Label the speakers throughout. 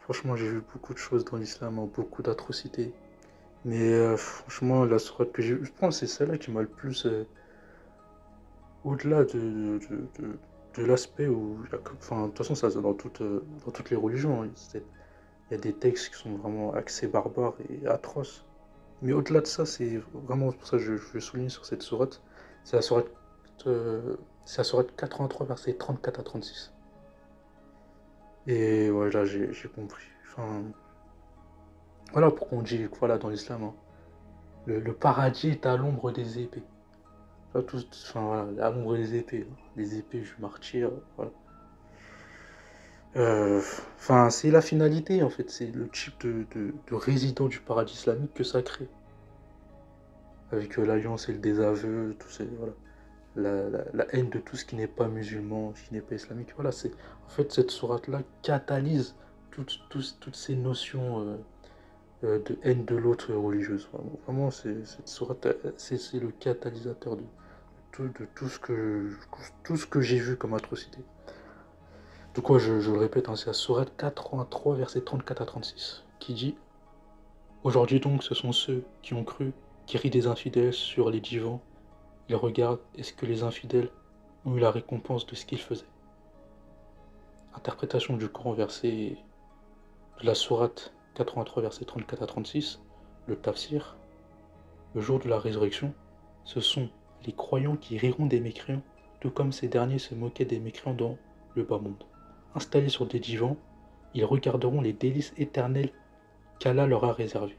Speaker 1: Franchement, j'ai vu beaucoup de choses dans l'islam, hein, beaucoup d'atrocités. Mais franchement, la sourate que j'ai vue, je pense que c'est celle-là qui m'a le plus, au-delà de l'aspect où, enfin, de toute façon, ça dans toutes les religions, hein. Il y a des textes qui sont vraiment axés barbares et atroces. Mais au-delà de ça, c'est vraiment pour ça que je souligne sur cette sourate. C'est la sourate, c'est la sourate 83, versets 34 à 36. Et voilà, j'ai compris. Enfin, voilà pourquoi on dit, voilà, dans l'islam, hein, le paradis est à l'ombre des épées. Pas tous, enfin, voilà, à l'ombre des épées, hein. Les épées du martyr, voilà. Enfin, c'est la finalité, en fait. C'est le type de résident du paradis islamique que ça crée. Avec l'alliance et le désaveu, tout ces, voilà. La haine de tout ce qui n'est pas musulman, qui n'est pas islamique. Voilà, c'est, en fait, cette sourate-là catalyse toutes ces notions de haine de l'autre religieuse. Vraiment, cette sourate, c'est le catalyseur de tout ce que j'ai vu comme atrocité. De quoi je le répète, hein, c'est la sourate 83, versets 34 à 36, qui dit: Aujourd'hui donc, ce sont ceux qui ont cru, qui rient des infidèles sur les divans. Ils regardent, est-ce que les infidèles ont eu la récompense de ce qu'ils faisaient? Interprétation du Coran, verset de la sourate 83, versets 34 à 36, le tafsir: le jour de la résurrection, ce sont les croyants qui riront des mécréants, tout comme ces derniers se moquaient des mécréants dans le bas monde. Installés sur des divans, ils regarderont les délices éternelles qu'Allah leur a réservées.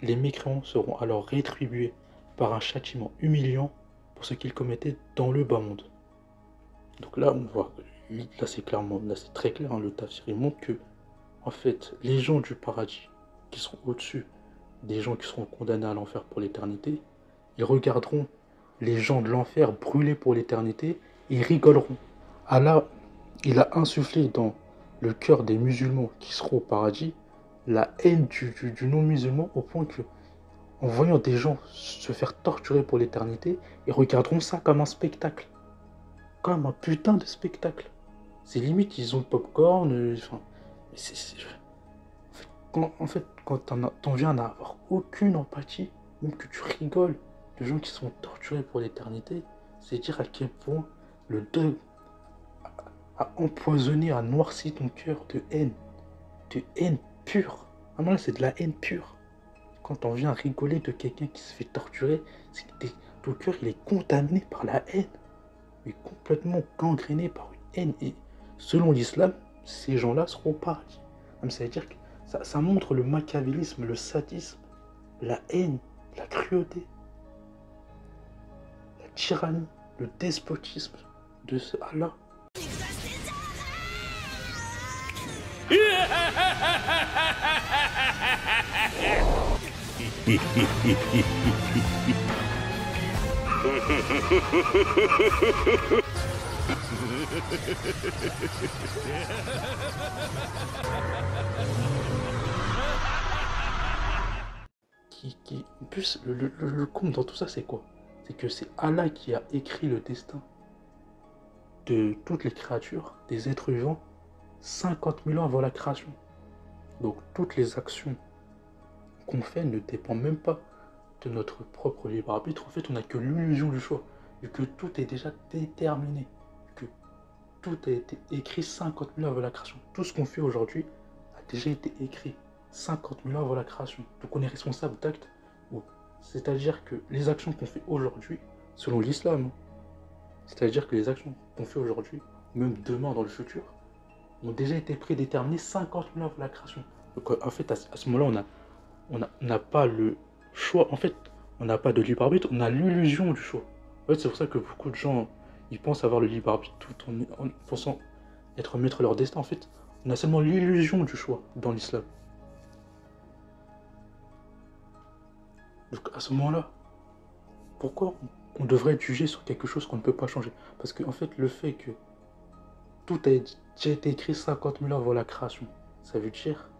Speaker 1: Les mécréants seront alors rétribués par un châtiment humiliant pour ce qu'ils commettaient dans le bas monde. Donc là, on voit, là c'est clairement, là c'est très clair, hein, le tafsir, il montre que, en fait, les gens du paradis, qui sont au-dessus des gens qui seront condamnés à l'enfer pour l'éternité, ils regarderont les gens de l'enfer brûler pour l'éternité et ils rigoleront. Allah, il a insufflé dans le cœur des musulmans qui seront au paradis la haine du non-musulman au point que, en voyant des gens se faire torturer pour l'éternité, ils regarderont ça comme un spectacle. Comme un putain de spectacle. C'est limite, ils ont le popcorn. Enfin, en fait, quand t'en viens à n'avoir aucune empathie, même que tu rigoles de gens qui sont torturés pour l'éternité, c'est dire à quel point le deuil a empoisonné, a noirci ton cœur de haine pure. Ah non, là, c'est de la haine pure. Quand on vient rigoler de quelqu'un qui se fait torturer, c'est que ton cœur, il est contaminé par la haine. Il est complètement gangréné par une haine. Et selon l'islam, ces gens-là seront au paradis. Ça veut dire que ça montre le machiavélisme, le sadisme, la haine, la cruauté, la tyrannie, le despotisme de ce Allah. En plus, le comble dans tout ça, c'est quoi? C'est que c'est Allah qui a écrit le destin de toutes les créatures, des êtres vivants, 50 000 ans avant la création. Donc toutes les actions qu'on fait ne dépendent même pas de notre propre libre arbitre. En fait, on n'a que l'illusion du choix, vu que tout est déjà déterminé, que tout a été écrit 50 000 ans avant la création. Tout ce qu'on fait aujourd'hui a déjà été écrit 50 000 ans avant la création. Donc on est responsable d'actes, c'est-à-dire que les actions qu'on fait aujourd'hui, selon l'islam, c'est-à-dire que les actions qu'on fait aujourd'hui, même demain dans le futur, ont déjà été prédéterminées 50 000 ans avant la création. Donc en fait, à ce moment-là, on n'a pas le choix. En fait, on n'a pas de libre arbitre, on a l'illusion du choix. En fait, c'est pour ça que beaucoup de gens, ils pensent avoir le libre arbitre tout en pensant être maître de leur destin. En fait, on a seulement l'illusion du choix dans l'islam. Donc à ce moment-là, pourquoi on devrait être jugé sur quelque chose qu'on ne peut pas changer? Parce qu'en fait, le fait que tout a déjà été écrit 50 000 ans avant la création, ça veut dire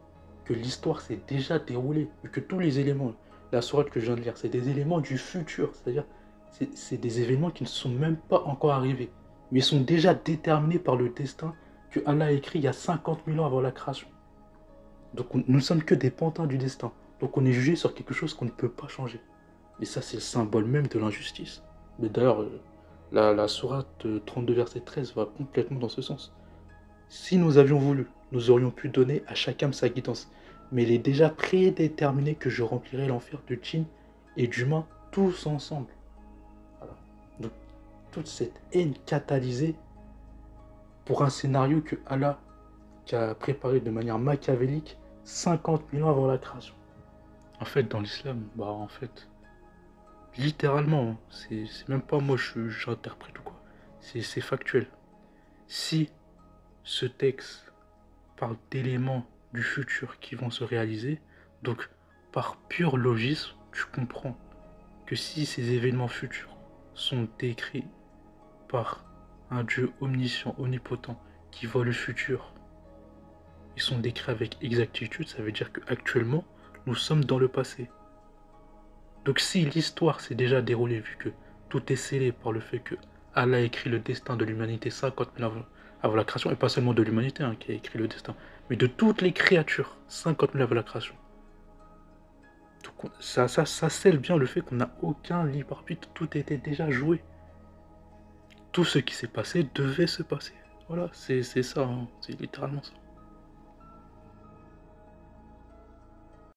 Speaker 1: que l'histoire s'est déjà déroulée, et que tous les éléments, la sourate que je viens de lire, c'est des éléments du futur, c'est-à-dire c'est des événements qui ne sont même pas encore arrivés, mais sont déjà déterminés par le destin que Allah a écrit il y a 50 000 ans avant la création. Donc nous ne sommes que des pantins du destin. Donc on est jugé sur quelque chose qu'on ne peut pas changer. Et ça, c'est le symbole même de l'injustice. Mais d'ailleurs, la sourate 32, verset 13 va complètement dans ce sens. Si nous avions voulu, nous aurions pu donner à chaque âme sa guidance. Mais il est déjà prédéterminé que je remplirai l'enfer de djinns et d'humains tous ensemble. Voilà. Donc toute cette haine catalysée pour un scénario que Allah qui a préparé de manière machiavélique 50 000 ans avant la création. En fait, dans l'islam, littéralement, hein, c'est même pas moi j'interprète ou quoi, c'est factuel. Si ce texte parle d'éléments du futur qui vont se réaliser, donc par pur logisme, tu comprends que si ces événements futurs sont décrits par un Dieu omniscient, omnipotent, qui voit le futur, ils sont décrits avec exactitude, ça veut dire qu'actuellement, nous sommes dans le passé. Donc si l'histoire s'est déjà déroulée, vu que tout est scellé par le fait que Allah a écrit le destin de l'humanité 50 000 avant la création, et pas seulement de l'humanité qui a écrit le destin, mais de toutes les créatures 50 000 avant la création. Donc ça scelle bien le fait qu'on n'a aucun libre arbitre, tout était déjà joué. Tout ce qui s'est passé devait se passer. Voilà, c'est ça, hein, c'est littéralement ça.